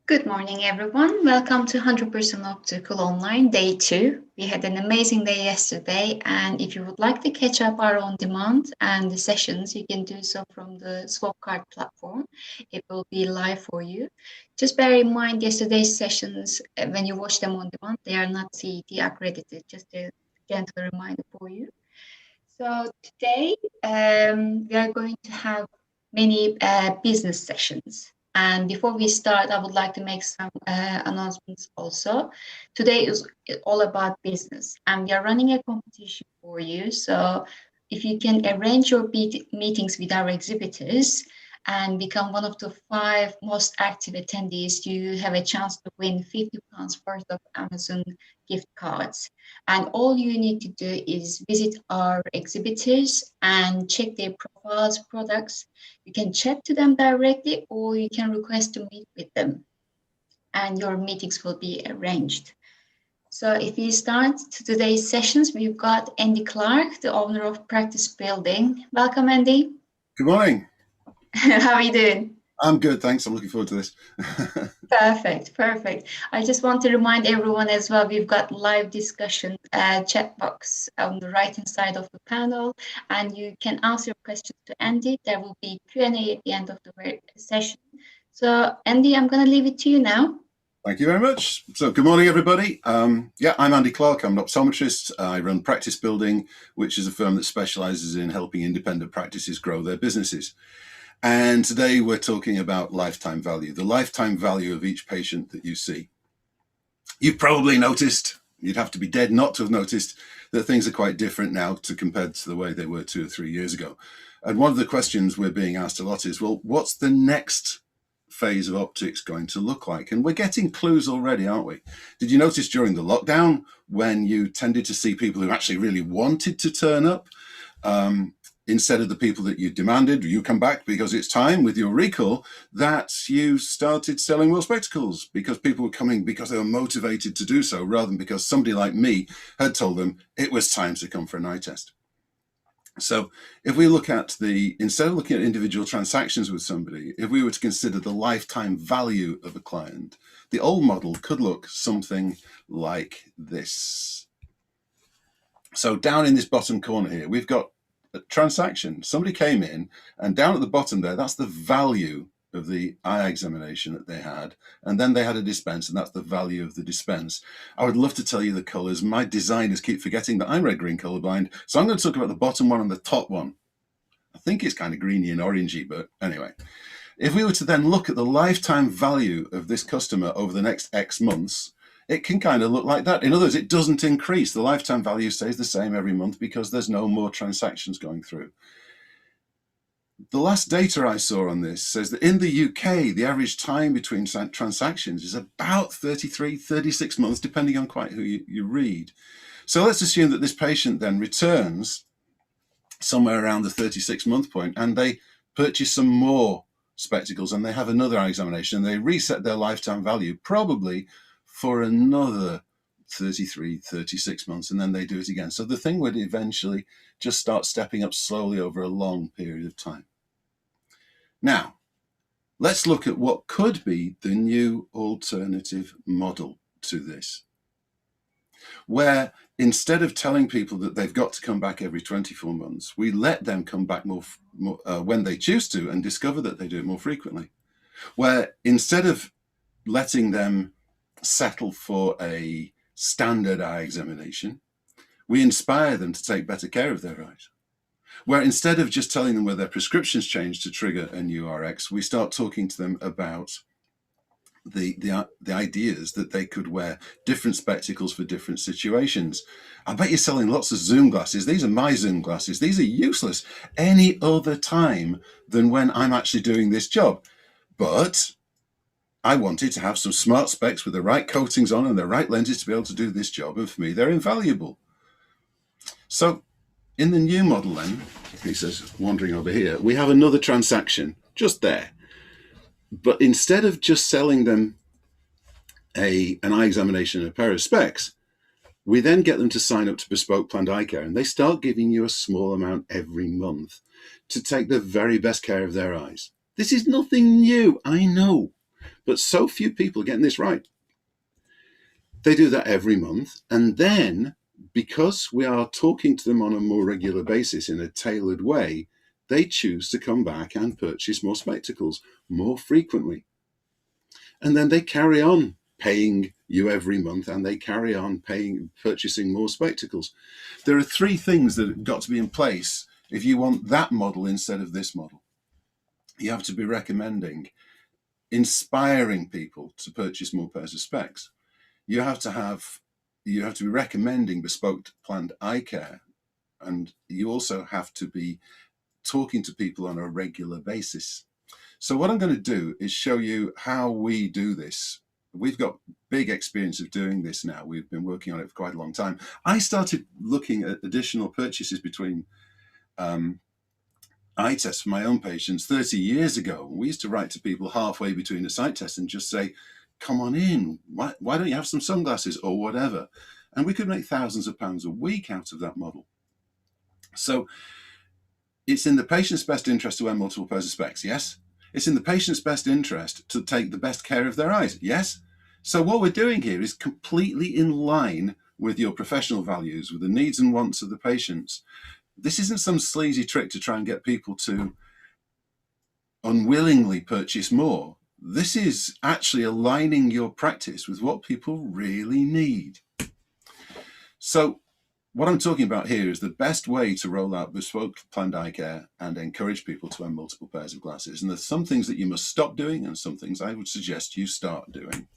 Good morning, everyone. Welcome to 100% Optical Online, Day 2. We had an amazing day yesterday, and if you would like to catch up our on demand and the sessions, you can do so from the swap card platform. It will be live for you. Just bear in mind yesterday's sessions, when you watch them on demand, they are not CET accredited, just a gentle reminder for you. So today, we are going to have many business sessions. And before we start, I would like to make some announcements also. Today is all about business, and we are running a competition for you. So if you can arrange your meetings with our exhibitors and become one of the 5 most active attendees, you have a chance to win £50 worth of Amazon gift cards. And all you need to do is visit our exhibitors and check their profiles, products. You can chat to them directly, or you can request to meet with them, and your meetings will be arranged. So if we start today's sessions, we've got Andy Clark, the owner of Practice Building. Welcome, Andy. Good morning. How are you doing? I'm good, thanks. I'm looking forward to this. Perfect. I just want to remind everyone as well, we've got live discussion chat box on the right-hand side of the panel, and you can ask your questions to Andy. There will be Q&A at the end of the session. So Andy, I'm going to leave it to you now. Thank you very much. So good morning, everybody. I'm Andy Clark. I'm an optometrist. I run Practice Building, which is a firm that specializes in helping independent practices grow their businesses. And today we're talking about lifetime value, the lifetime value of each patient that you see. You've probably noticed, you'd have to be dead not to have noticed, that things are quite different now compared to the way they were 2 or 3 years ago. And one of the questions we're being asked a lot is, well, what's the next phase of optics going to look like? And we're getting clues already, aren't we? Did you notice during the lockdown when you tended to see people who actually really wanted to turn up, instead of the people that you demanded, you come back because it's time with your recall, that you started selling more spectacles because people were coming because they were motivated to do so rather than because somebody like me had told them it was time to come for an eye test. So if we look at instead of looking at individual transactions with somebody, if we were to consider the lifetime value of a client, the old model could look something like this. So down in this bottom corner here, we've got a transaction. Somebody came in, and down at the bottom there, that's the value of the eye examination that they had. And then they had a dispense, and that's the value of the dispense. I would love to tell you the colors. My designers keep forgetting that I'm red-green colorblind. So I'm going to talk about the bottom one and the top one. I think it's kind of greeny and orangey, but anyway. If we were to then look at the lifetime value of this customer over the next X months, it can kind of look like that. In other words, it doesn't increase. The lifetime value stays the same every month because there's no more transactions going through. The last data I saw on this says that in the UK, the average time between transactions is about 33, 36 months, depending on quite who you read. So let's assume that this patient then returns somewhere around the 36-month point, and they purchase some more spectacles, and they have another eye examination, and they reset their lifetime value probably for another 33, 36 months, and then they do it again. So the thing would eventually just start stepping up slowly over a long period of time. Now, let's look at what could be the new alternative model to this, where instead of telling people that they've got to come back every 24 months, we let them come back more when they choose to and discover that they do it more frequently. Where instead of letting them settle for a standard eye examination, we inspire them to take better care of their eyes. Where instead of just telling them where their prescriptions change to trigger a new RX, we start talking to them about the ideas that they could wear different spectacles for different situations. I bet you're selling lots of Zoom glasses. These are my Zoom glasses. These are useless any other time than when I'm actually doing this job. But I wanted to have some smart specs with the right coatings on and the right lenses to be able to do this job, and for me, they're invaluable. So in the new model then, he says, wandering over here, we have another transaction just there. But instead of just selling them an eye examination and a pair of specs, we then get them to sign up to Bespoke Planned Eye Care, and they start giving you a small amount every month to take the very best care of their eyes. This is nothing new, I know. But so few people are getting this right. They do that every month. And then, because we are talking to them on a more regular basis in a tailored way, they choose to come back and purchase more spectacles more frequently. And then they carry on paying you every month, and they carry on purchasing more spectacles. There are three things that have got to be in place if you want that model instead of this model. You have to be recommending, inspiring people to purchase more pairs of specs. You have to be recommending bespoke planned eye care, and you also have to be talking to people on a regular basis. So what I'm going to do is show you how we do this. We've got big experience of doing this now. We've been working on it for quite a long time. I started looking at additional purchases between eye tests for my own patients 30 years ago. We used to write to people halfway between a sight test and just say, come on in, why don't you have some sunglasses or whatever? And we could make thousands of pounds a week out of that model. So it's in the patient's best interest to wear multiple pairs of specs, yes? It's in the patient's best interest to take the best care of their eyes, yes? So what we're doing here is completely in line with your professional values, with the needs and wants of the patients. This isn't some sleazy trick to try and get people to unwillingly purchase more. This is actually aligning your practice with what people really need. So what I'm talking about here is the best way to roll out bespoke planned eye care and encourage people to wear multiple pairs of glasses. And there's some things that you must stop doing and some things I would suggest you start doing.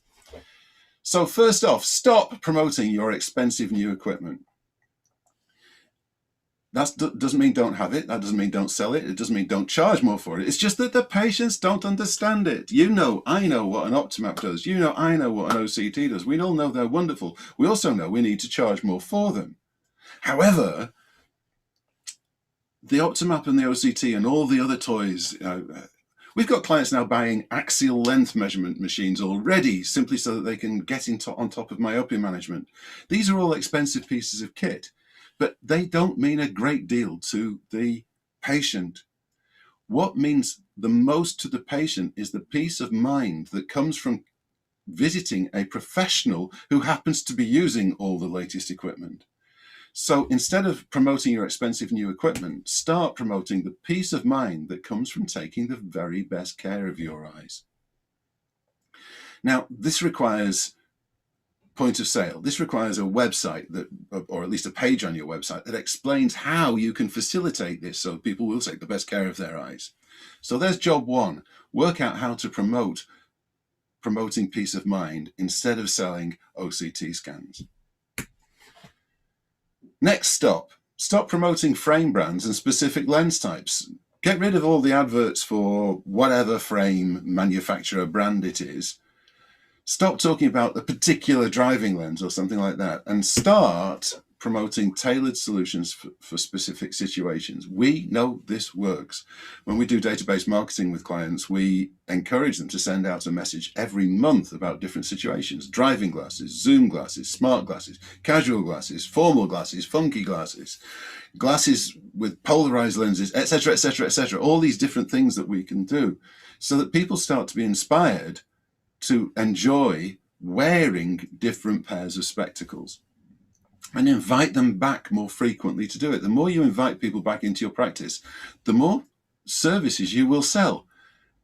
So first off, stop promoting your expensive new equipment. That doesn't mean don't have it. That doesn't mean don't sell it. It doesn't mean don't charge more for it. It's just that the patients don't understand it. You know, I know what an Optimap does. You know, I know what an OCT does. We all know they're wonderful. We also know we need to charge more for them. However, the Optimap and the OCT and all the other toys, we've got clients now buying axial length measurement machines already simply so that they can get on top of myopia management. These are all expensive pieces of kit, but they don't mean a great deal to the patient. What means the most to the patient is the peace of mind that comes from visiting a professional who happens to be using all the latest equipment. So instead of promoting your expensive new equipment, start promoting the peace of mind that comes from taking the very best care of your eyes. Now, this requires point of sale. This requires a website that, or at least a page on your website that explains how you can facilitate this so people will take the best care of their eyes. So there's job one. Work out how to promoting peace of mind instead of selling OCT scans. Next stop promoting frame brands and specific lens types. Get rid of all the adverts for whatever frame manufacturer brand it is. Stop talking about the particular driving lens or something like that, and start promoting tailored solutions for specific situations. We know this works. When we do database marketing with clients, we encourage them to send out a message every month about different situations: driving glasses, zoom glasses, smart glasses, casual glasses, formal glasses, funky glasses, glasses with polarized lenses, etc., etc., etc. All these different things that we can do so that people start to be inspired to enjoy wearing different pairs of spectacles, and invite them back more frequently to do it. The more you invite people back into your practice, the more services you will sell.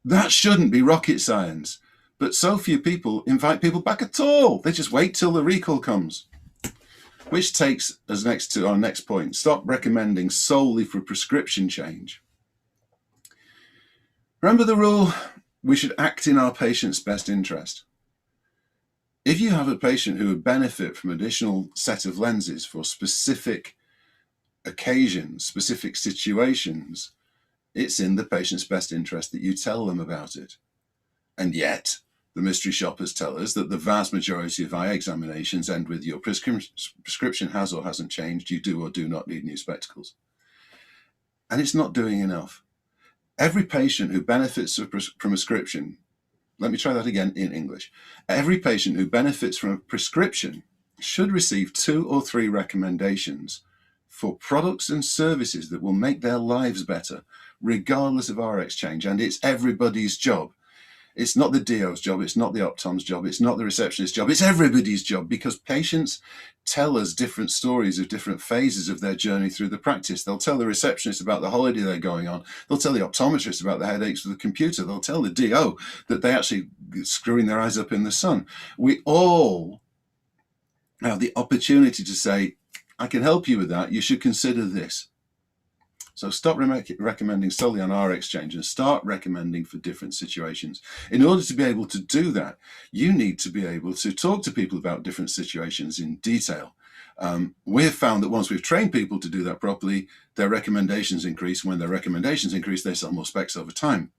That shouldn't be rocket science, but so few people invite people back at all. They just wait till the recall comes. Which takes us next to our next point. Stop recommending solely for prescription change. Remember the rule, we should act in our patient's best interest. If you have a patient who would benefit from an additional set of lenses for specific occasions, specific situations, it's in the patient's best interest that you tell them about it. And yet, the mystery shoppers tell us that the vast majority of eye examinations end with your prescription has or hasn't changed, you do or do not need new spectacles. And it's not doing enough. Every patient who benefits from a prescription, let me try that again in English. Every patient who benefits from a prescription should receive 2 or 3 recommendations for products and services that will make their lives better, regardless of our exchange. And it's everybody's job. It's not the DO's job. It's not the optom's job. It's not the receptionist's job. It's everybody's job, because patients tell us different stories of different phases of their journey through the practice. They'll tell the receptionist about the holiday they're going on. They'll tell the optometrist about the headaches with the computer. They'll tell the DO that they actually screwing their eyes up in the sun. We all have the opportunity to say, I can help you with that. You should consider this. So stop recommending solely on our exchange and start recommending for different situations. In order to be able to do that, you need to be able to talk to people about different situations in detail. We've found that once we've trained people to do that properly, their recommendations increase. When their recommendations increase, they sell more specs over time.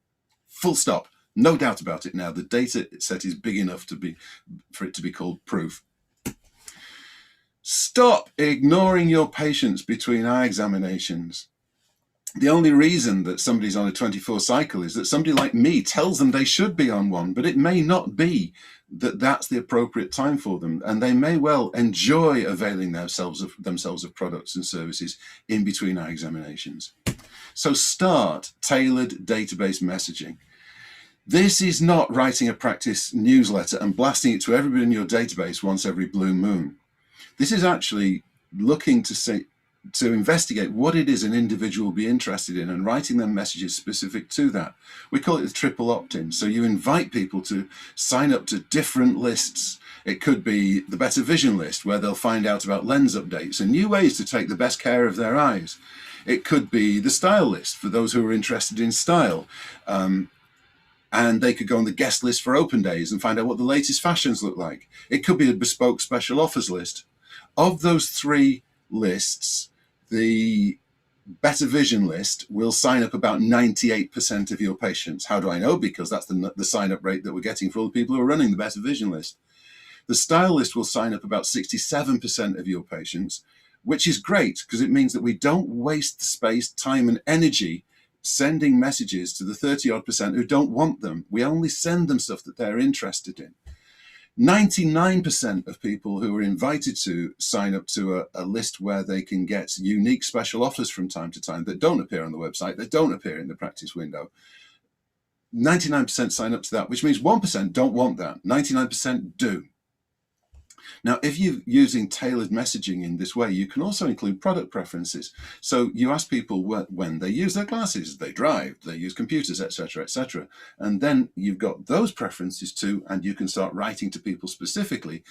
Full stop. No doubt about it now. The data set is big enough for it to be called proof. Stop ignoring your patients between eye examinations. The only reason that somebody's on a 24 cycle is that somebody like me tells them they should be on one, but it may not be that that's the appropriate time for them. And they may well enjoy availing themselves of products and services in between eye examinations. So start tailored database messaging. This is not writing a practice newsletter and blasting it to everybody in your database once every blue moon. This is actually looking to investigate what it is an individual will be interested in and writing them messages specific to that. We call it the triple opt-in. So you invite people to sign up to different lists. It could be the Better Vision list, where they'll find out about lens updates and new ways to take the best care of their eyes. It could be the style list for those who are interested in style. And they could go on the guest list for open days and find out what the latest fashions look like. It could be a bespoke special offers list. Of those three lists, the Better Vision list will sign up about 98% of your patients. How do I know? Because that's the sign-up rate that we're getting for all the people who are running the Better Vision list. The style list will sign up about 67% of your patients, which is great because it means that we don't waste the space, time, and energy sending messages to the 30-odd% who don't want them. We only send them stuff that they're interested in. 99% of people who are invited to sign up to a list where they can get unique special offers from time to time that don't appear on the website, that don't appear in the practice window. 99% sign up to that, which means 1% don't want that. 99% do. Now, if you're using tailored messaging in this way, you can also include product preferences. So you ask people when they use their glasses, they drive, they use computers, etc., etc. And then you've got those preferences too, and you can start writing to people specifically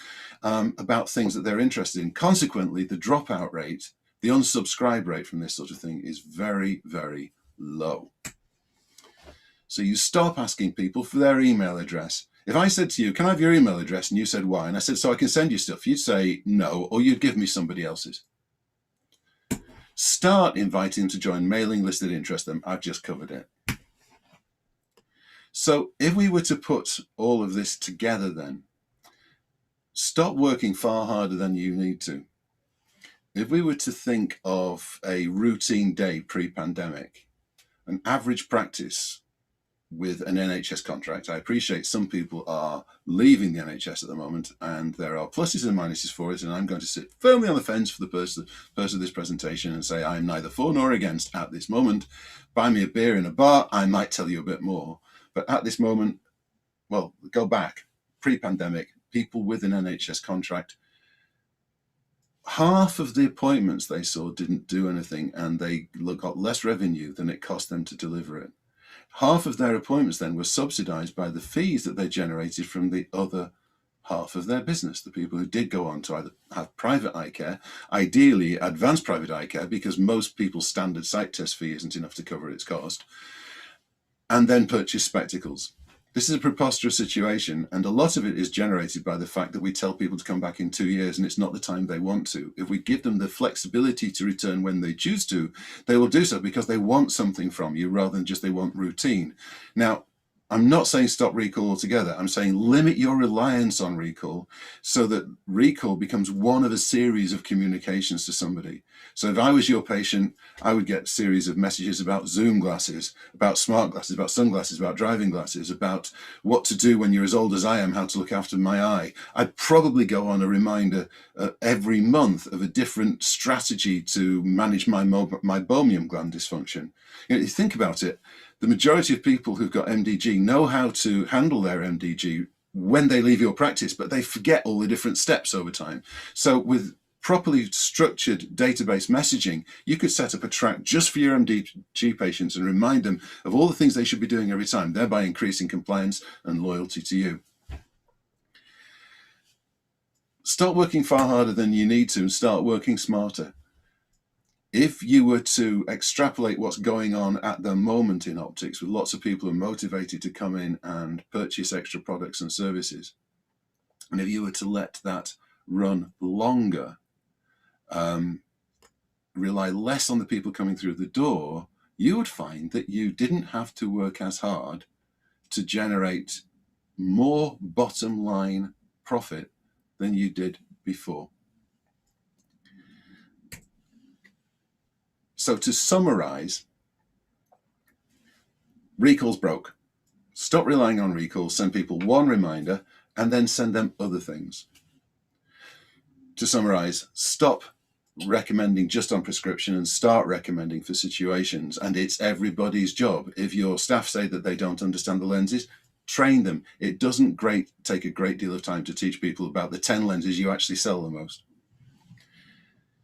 about things that they're interested in. Consequently, the dropout rate, the unsubscribe rate from this sort of thing is very, very low. So you stop asking people for their email address. If I said to you, can I have your email address? And you said, why? And I said, so I can send you stuff. You'd say no, or you'd give me somebody else's. Start inviting them to join mailing lists that interest them. I've just covered it. So if we were to put all of this together then, stop working far harder than you need to. If we were to think of a routine day pre-pandemic, an average practice with an NHS contract. I appreciate some people are leaving the NHS at the moment, and there are pluses and minuses for it, and I'm going to sit firmly on the fence for the purpose of this presentation and say I'm neither for nor against at this moment. Buy me a beer in a bar, I might tell you a bit more. But at this moment, well, go back, pre-pandemic, people with an NHS contract, half of the appointments they saw didn't do anything, and they got less revenue than it cost them to deliver it. Half of their appointments then were subsidized by the fees that they generated from the other half of their business, the people who did go on to either have private eye care, ideally advanced private eye care, because most people's standard sight test fee isn't enough to cover its cost, and then purchase spectacles. This is a preposterous situation, and a lot of it is generated by the fact that we tell people to come back in 2 years and it's not the time they want to. If we give them the flexibility to return when they choose to, they will do so because they want something from you rather than just they want routine. Now, I'm not saying stop recall altogether. I'm saying limit your reliance on recall so that recall becomes one of a series of communications to somebody. So if I was your patient, I would get a series of messages about Zoom glasses, about smart glasses, about sunglasses, about driving glasses, about what to do when you're as old as I am, how to look after my eye. I'd probably go on a reminder every month of a different strategy to manage my meibomian gland dysfunction. You know, you think about it, The majority of people who've got MDG know how to handle their MDG when they leave your practice, but they forget all the different steps over time. So with properly structured database messaging, you could set up a track just for your MDG patients and remind them of all the things they should be doing every time, thereby increasing compliance and loyalty to you. Stop working far harder than you need to and start working smarter. If you were to extrapolate what's going on at the moment in optics, with lots of people who are motivated to come in and purchase extra products and services, and if you were to let that run longer, rely less on the people coming through the door, you would find that you didn't have to work as hard to generate more bottom line profit than you did before. So to summarize, recalls broke. Stop relying on recalls, send people one reminder, and then send them other things. To summarize, stop recommending just on prescription and start recommending for situations. And it's everybody's job. If your staff say that they don't understand the lenses, train them. It doesn't take a great deal of time to teach people about the 10 lenses you actually sell the most.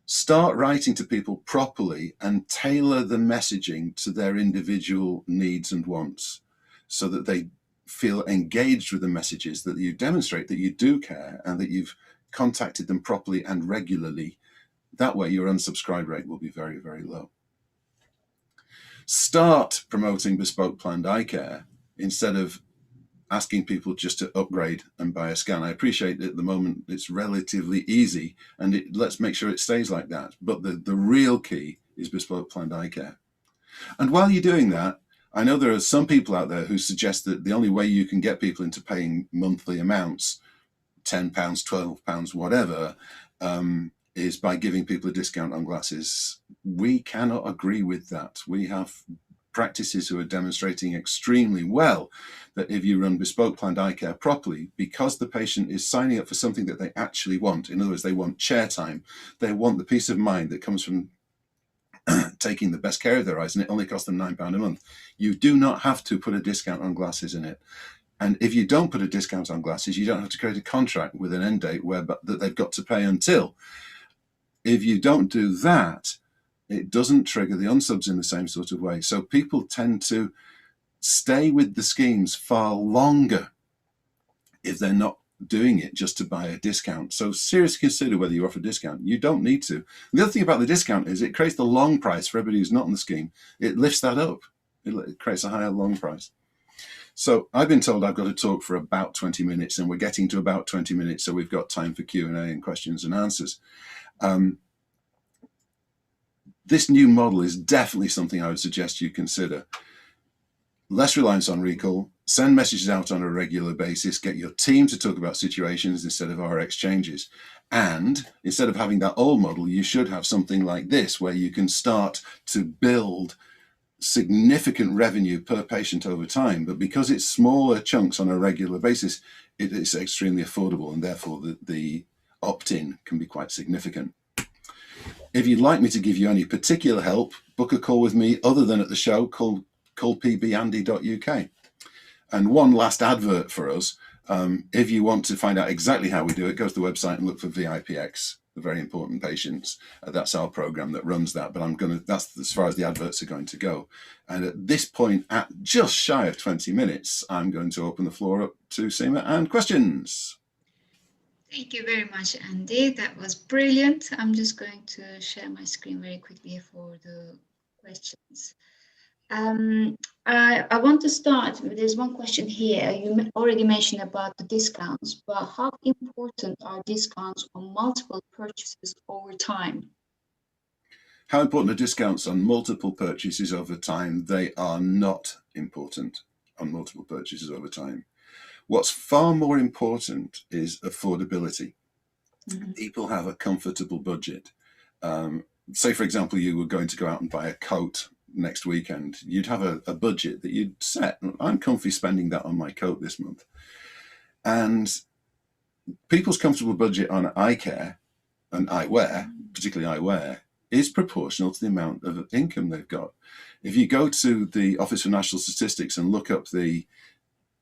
Start writing to people properly and tailor the messaging to their individual needs and wants so that they feel engaged with the messages, that you demonstrate that you do care and that you've contacted them properly and regularly. That way your unsubscribe rate will be very, very low. Start promoting bespoke planned eye care instead of asking people just to upgrade and buy a scan. I appreciate that at the moment it's relatively easy, and let's make sure it stays like that. But the real key is bespoke planned eye care. And while you're doing that, I know there are some people out there who suggest that the only way you can get people into paying monthly amounts, £10, £12, whatever, is by giving people a discount on glasses. We cannot agree with that. We have practices who are demonstrating extremely well that if you run bespoke planned eye care properly, because the patient is signing up for something that they actually want, in other words, they want chair time, they want the peace of mind that comes from taking the best care of their eyes, and it only costs them £9 a month. You do not have to put a discount on glasses in it. And if you don't put a discount on glasses, you don't have to create a contract with an end date that they've got to pay until. If you don't do that, it doesn't trigger the unsubs in the same sort of way. So people tend to stay with the schemes far longer if they're not doing it just to buy a discount. So seriously consider whether you offer a discount. You don't need to. The other thing about the discount is it creates the long price for everybody who's not on the scheme. It lifts that up. It creates a higher long price. So I've been told I've got to talk for about 20 minutes, and we're getting to about 20 minutes, so we've got time for Q&A and questions and answers. This new model is definitely something I would suggest you consider. Less reliance on recall, send messages out on a regular basis, get your team to talk about situations instead of our exchanges. And instead of having that old model, you should have something like this, where you can start to build significant revenue per patient over time. But because it's smaller chunks on a regular basis, it is extremely affordable, and therefore the opt-in can be quite significant. If you'd like me to give you any particular help, book a call with me other than at the show, call pbandy.uk. And one last advert for us. If you want to find out exactly how we do it, go to the website and look for VIPX, the Very Important Patients. That's our program that runs that, but that's as far as the adverts are going to go. And at this point, at just shy of 20 minutes, I'm going to open the floor up to Seema and questions. Thank you very much, Andy. That was brilliant. I'm just going to share my screen very quickly for the questions. I want to start with, there's one question here. You already mentioned about the discounts, but how important are discounts on multiple purchases over time? How important are discounts on multiple purchases over time? They are not important on multiple purchases over time. What's far more important is affordability. Mm-hmm. People have a comfortable budget. Say, for example, you were going to go out and buy a coat next weekend. You'd have a budget that you'd set. I'm comfy spending that on my coat this month. And people's comfortable budget on eye care and eyewear, particularly eyewear, is proportional to the amount of income they've got. If you go to the Office for National Statistics and look up the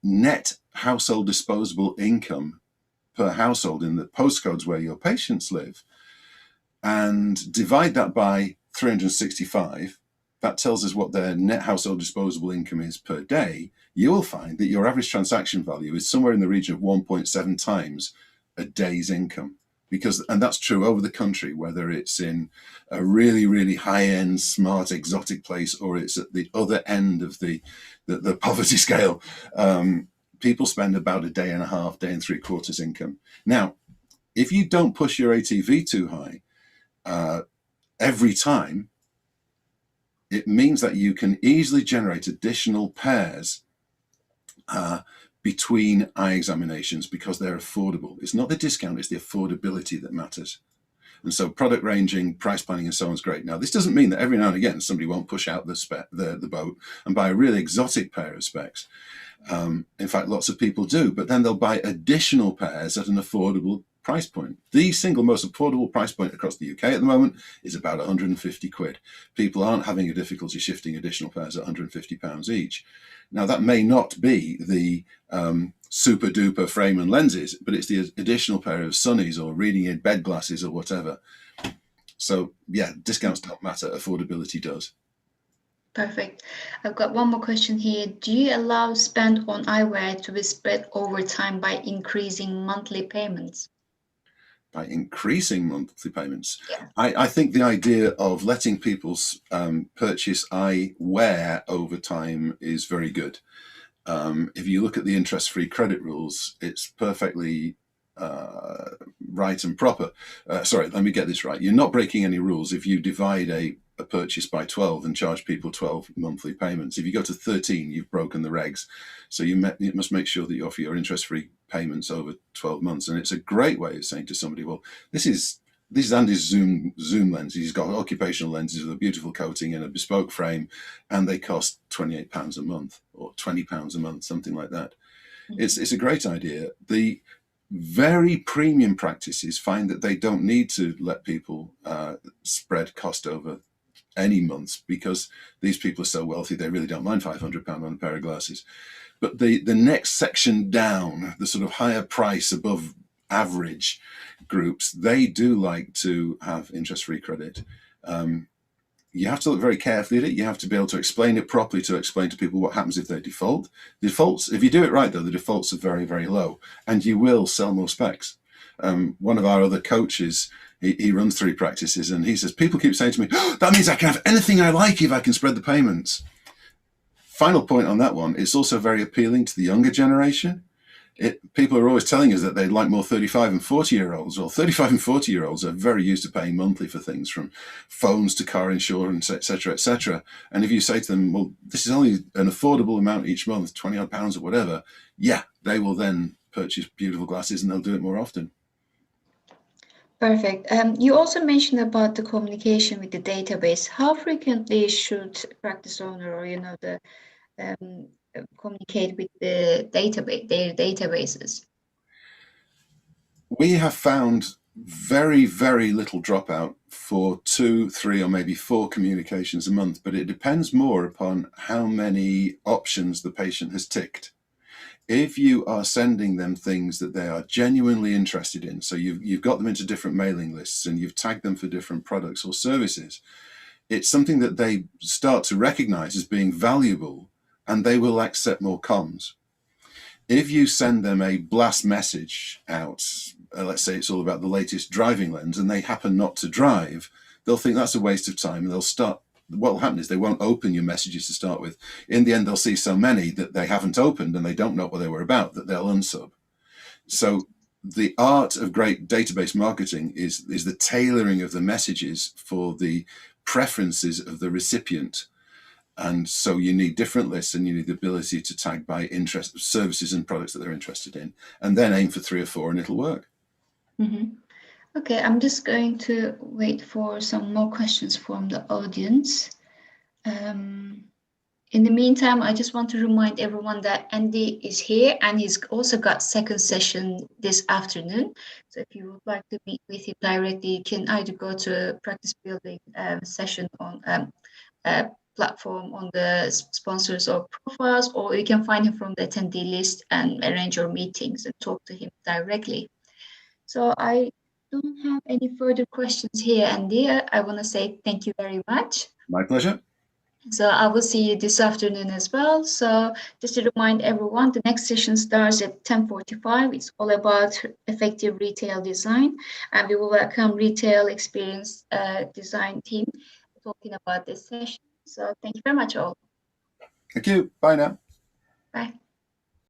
net household disposable income per household in the postcodes where your patients live, and divide that by 365, that tells us what their net household disposable income is per day, you will find that your average transaction value is somewhere in the region of 1.7 times a day's income. And that's true over the country, whether it's in a really, really high-end, smart, exotic place, or it's at the other end of the poverty scale. People spend about a day and a half, day and 3/4 income. Now, if you don't push your ATV too high every time, it means that you can easily generate additional pairs between eye examinations because they're affordable. It's not the discount, it's the affordability that matters. And so product ranging, price planning, and so on is great. Now, this doesn't mean that every now and again somebody won't push out the boat and buy a really exotic pair of specs. In fact, lots of people do, but then they'll buy additional pairs at an affordable price point. The single most affordable price point across the UK at the moment is about 150 quid. People aren't having a difficulty shifting additional pairs at £150 each. Now, that may not be the super duper frame and lenses, but it's the additional pair of sunnies or reading in bed glasses or whatever. So yeah, discounts don't matter, affordability does. Perfect. I've got one more question here. Do you allow spend on eyewear to be spread over time by increasing monthly payments? By increasing monthly payments. Yeah. I think the idea of letting people purchase eyewear over time is very good. If you look at the interest-free credit rules, it's perfectly right and proper. Sorry, let me get this right. You're not breaking any rules if you divide a purchase by 12 and charge people 12 monthly payments. If you go to 13, you've broken the regs. So you must make sure that you offer your interest-free payments over 12 months. And it's a great way of saying to somebody, well, this is Andy's zoom lens. He's got occupational lenses with a beautiful coating and a bespoke frame, and they cost £28 a month or £20 a month, something like that. Mm-hmm. It's a great idea. The very premium practices find that they don't need to let people spread cost over any months because these people are so wealthy they really don't mind £500 on a pair of glasses. But the next section down, the sort of higher price above average groups, they do like to have interest-free credit. You have to look very carefully at it. You have to be able to explain it properly to explain to people what happens if they default. Defaults, if you do it right though, the defaults are very, very low and you will sell more specs. One of our other coaches, he runs 3 practices and he says, people keep saying to me, oh, that means I can have anything I like if I can spread the payments. Final point on that one, it's also very appealing to the younger generation. People are always telling us that they'd like more 35 and 40-year-olds. Well, 35 and 40-year-olds are very used to paying monthly for things from phones to car insurance, etc., etc. And if you say to them, well, this is only an affordable amount each month, 20 odd pounds or whatever, yeah, they will then purchase beautiful glasses and they'll do it more often. Perfect. You also mentioned about the communication with the database. How frequently should practice owner or the communicate with the database, their databases? We have found very, very little dropout for 2, 3, or maybe 4 communications a month, but it depends more upon how many options the patient has ticked. If you are sending them things that they are genuinely interested in, so you've got them into different mailing lists and you've tagged them for different products or services, it's something that they start to recognize as being valuable and they will accept more comms. If you send them a blast message out, let's say it's all about the latest driving lens, and they happen not to drive, they'll think that's a waste of time and they'll start. What will happen is they won't open your messages to start with. In the end, they'll see so many that they haven't opened and they don't know what they were about that they'll unsub. So the art of great database marketing is the tailoring of the messages for the preferences of the recipient. And so you need different lists and you need the ability to tag by interest, services and products that they're interested in, and then aim for 3 or 4 and it'll work. Mm-hmm. Okay, I'm just going to wait for some more questions from the audience. In the meantime, I just want to remind everyone that Andy is here and he's also got second session this afternoon. So if you would like to meet with him directly, you can either go to a practice building session on platform on the sponsors or profiles, or you can find him from the attendee list and arrange your meetings and talk to him directly. So I don't have any further questions here, Andy. I want to say thank you very much. My pleasure. So I will see you this afternoon as well. So just to remind everyone, the next session starts at 10:45. It's all about effective retail design, and we will welcome retail experience design team talking about this session. So thank you very much all. Thank you. Bye now. Bye.